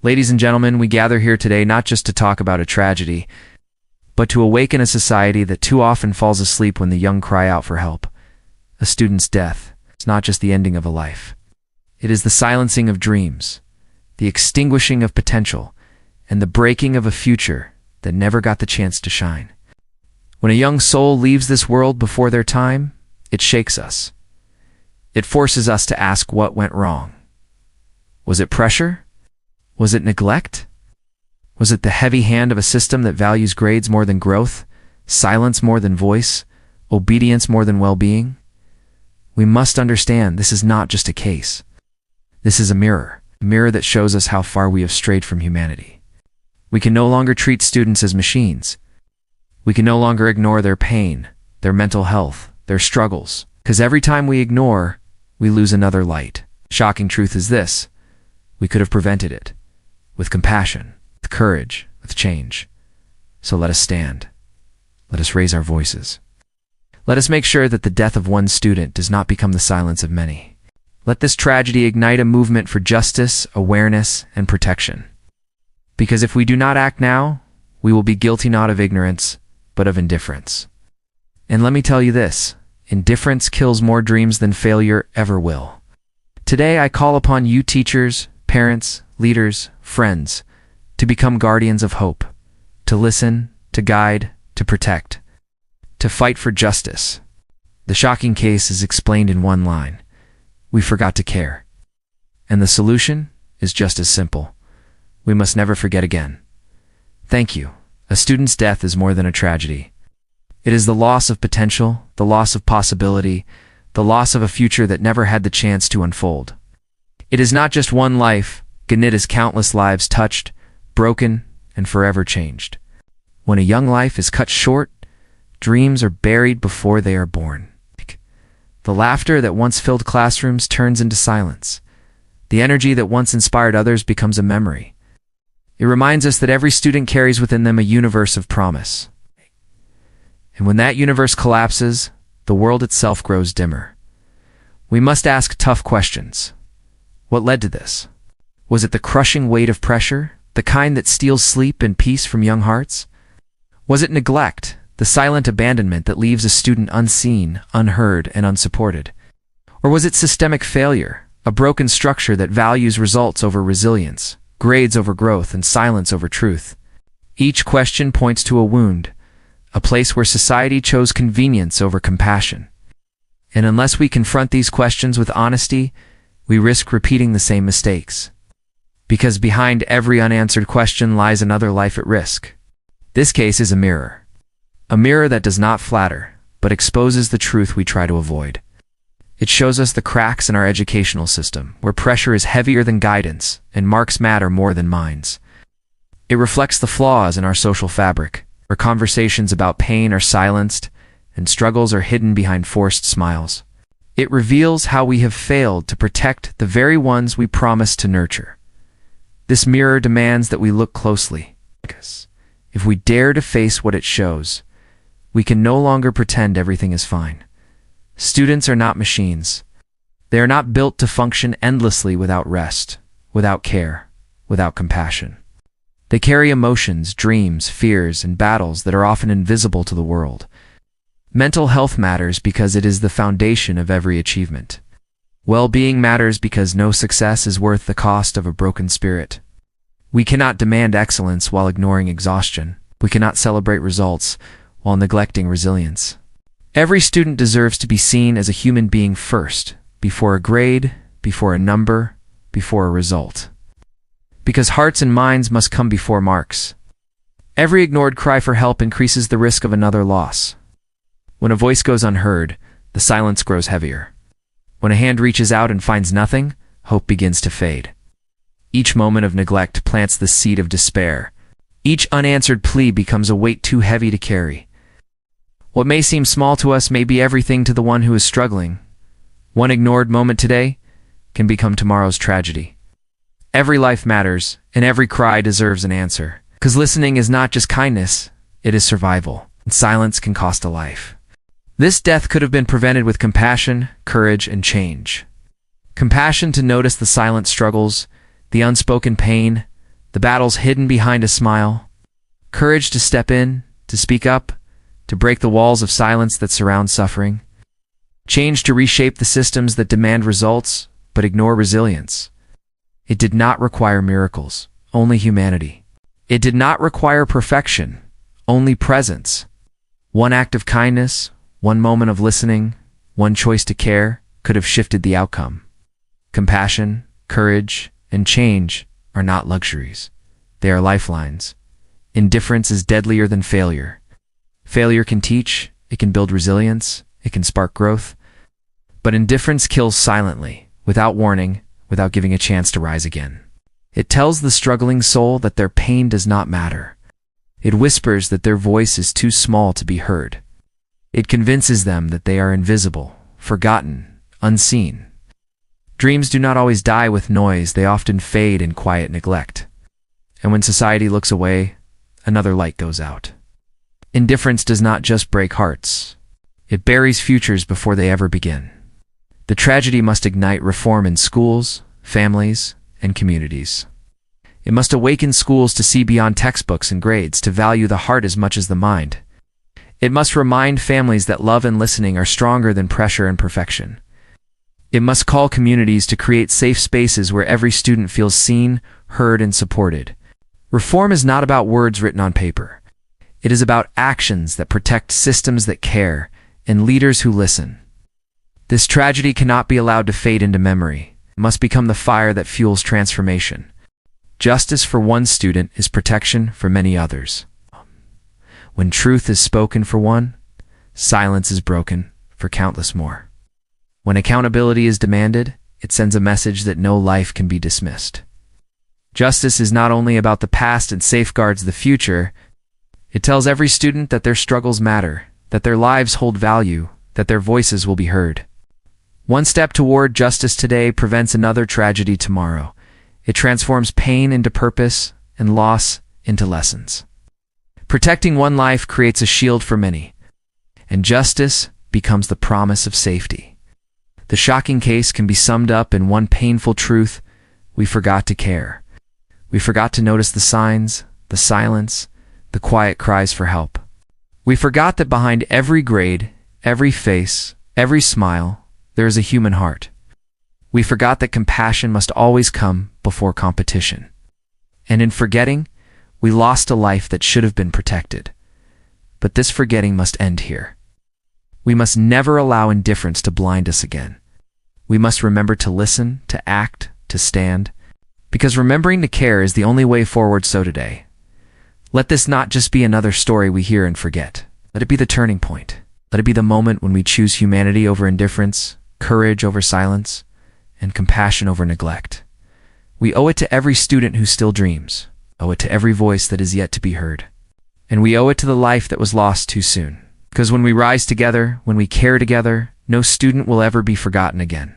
Ladies and gentlemen, we gather here today not just to talk about a tragedy, but to awaken a society that too often falls asleep when the young cry out for help. A student's death is not just the ending of a life. It is the silencing of dreams, the extinguishing of potential, and the breaking of a future that never got the chance to shine. When a young soul leaves this world before their time, it shakes us. It forces us to ask what went wrong. Was it pressure? Was it neglect? Was it the heavy hand of a system that values grades more than growth, silence more than voice, obedience more than well-being? We must understand this is not just a case. This is a mirror that shows us how far we have strayed from humanity. We can no longer treat students as machines. We can no longer ignore their pain, their mental health, their struggles, because every time we ignore, we lose another light. Shocking truth is this: we could have prevented it, with compassion, with courage, with change. So let us stand. Let us raise our voices. Let us make sure that the death of one student does not become the silence of many. Let this tragedy ignite a movement for justice, awareness, and protection. Because if we do not act now, we will be guilty not of ignorance, but of indifference. And let me tell you this: indifference kills more dreams than failure ever will. Today I call upon you teachers, parents, leaders, friends, to become guardians of hope, to listen, to guide, to protect, to fight for justice. The shocking case is explained in one line: we forgot to care. And the solution is just as simple: we must never forget again. Thank you. A student's death is more than a tragedy. It is the loss of potential, the loss of possibility, the loss of a future that never had the chance to unfold. It is not just one life, it is countless lives touched, broken, and forever changed. When a young life is cut short, dreams are buried before they are born. The laughter that once filled classrooms turns into silence. The energy that once inspired others becomes a memory. It reminds us that every student carries within them a universe of promise. And when that universe collapses, the world itself grows dimmer. We must ask tough questions. What led to this? Was it the crushing weight of pressure, the kind that steals sleep and peace from young hearts? Was it neglect, the silent abandonment that leaves a student unseen, unheard, and unsupported? Or was it systemic failure, a broken structure that values results over resilience, grades over growth, and silence over truth? Each question points to a wound, a place where society chose convenience over compassion. And unless we confront these questions with honesty, we risk repeating the same mistakes. Because behind every unanswered question lies another life at risk. This case is a mirror that does not flatter, but exposes the truth we try to avoid. It shows us the cracks in our educational system, where pressure is heavier than guidance and marks matter more than minds. It reflects the flaws in our social fabric, where conversations about pain are silenced and struggles are hidden behind forced smiles. It reveals how we have failed to protect the very ones we promised to nurture. This mirror demands that we look closely, because if we dare to face what it shows, we can no longer pretend everything is fine. Students are not machines. They are not built to function endlessly without rest, without care, without compassion. They carry emotions, dreams, fears, and battles that are often invisible to the world. Mental health matters because it is the foundation of every achievement. Well-being matters because no success is worth the cost of a broken spirit. We cannot demand excellence while ignoring exhaustion. We cannot celebrate results while neglecting resilience. Every student deserves to be seen as a human being first, before a grade, before a number, before a result. Because hearts and minds must come before marks. Every ignored cry for help increases the risk of another loss. When a voice goes unheard, the silence grows heavier. When a hand reaches out and finds nothing, hope begins to fade. Each moment of neglect plants the seed of despair. Each unanswered plea becomes a weight too heavy to carry. What may seem small to us may be everything to the one who is struggling. One ignored moment today can become tomorrow's tragedy. Every life matters, and every cry deserves an answer. Because listening is not just kindness, it is survival, and silence can cost a life. This death could have been prevented with compassion, courage, and change. Compassion to notice the silent struggles, the unspoken pain, the battles hidden behind a smile, courage to step in, to speak up, to break the walls of silence that surround suffering, change to reshape the systems that demand results but ignore resilience. It did not require miracles, only humanity. It did not require perfection, only presence. One act of kindness, one moment of listening, one choice to care could have shifted the outcome. Compassion, courage, and change are not luxuries. They are lifelines. Indifference is deadlier than failure. Failure can teach, it can build resilience, it can spark growth. But indifference kills silently, without warning, without giving a chance to rise again. It tells the struggling soul that their pain does not matter. It whispers that their voice is too small to be heard. It convinces them that they are invisible, forgotten, unseen. Dreams do not always die with noise, they often fade in quiet neglect. And when society looks away, another light goes out. Indifference does not just break hearts. It buries futures before they ever begin. The tragedy must ignite reform in schools, families, and communities. It must awaken schools to see beyond textbooks and grades, to value the heart as much as the mind. It must remind families that love and listening are stronger than pressure and perfection. It must call communities to create safe spaces where every student feels seen, heard, and supported. Reform is not about words written on paper. It is about actions that protect, systems that care, and leaders who listen. This tragedy cannot be allowed to fade into memory. It must become the fire that fuels transformation. Justice for one student is protection for many others. When truth is spoken for one, silence is broken for countless more. When accountability is demanded, it sends a message that no life can be dismissed. Justice is not only about the past and safeguards the future, it tells every student that their struggles matter, that their lives hold value, that their voices will be heard. One step toward justice today prevents another tragedy tomorrow. It transforms pain into purpose and loss into lessons. Protecting one life creates a shield for many, and justice becomes the promise of safety. The shocking case can be summed up in one painful truth: we forgot to care. We forgot to notice the signs, the silence, the quiet cries for help. We forgot that behind every grade, every face, every smile, there is a human heart. We forgot that compassion must always come before competition. And in forgetting, we lost a life that should have been protected. But this forgetting must end here. We must never allow indifference to blind us again. We must remember to listen, to act, to stand, because remembering to care is the only way forward. So today, let this not just be another story we hear and forget. Let it be the turning point. Let it be the moment when we choose humanity over indifference, courage over silence, and compassion over neglect. We owe it to every student who still dreams, owe it to every voice that is yet to be heard, and we owe it to the life that was lost too soon. Because when we rise together, when we care together, no student will ever be forgotten again.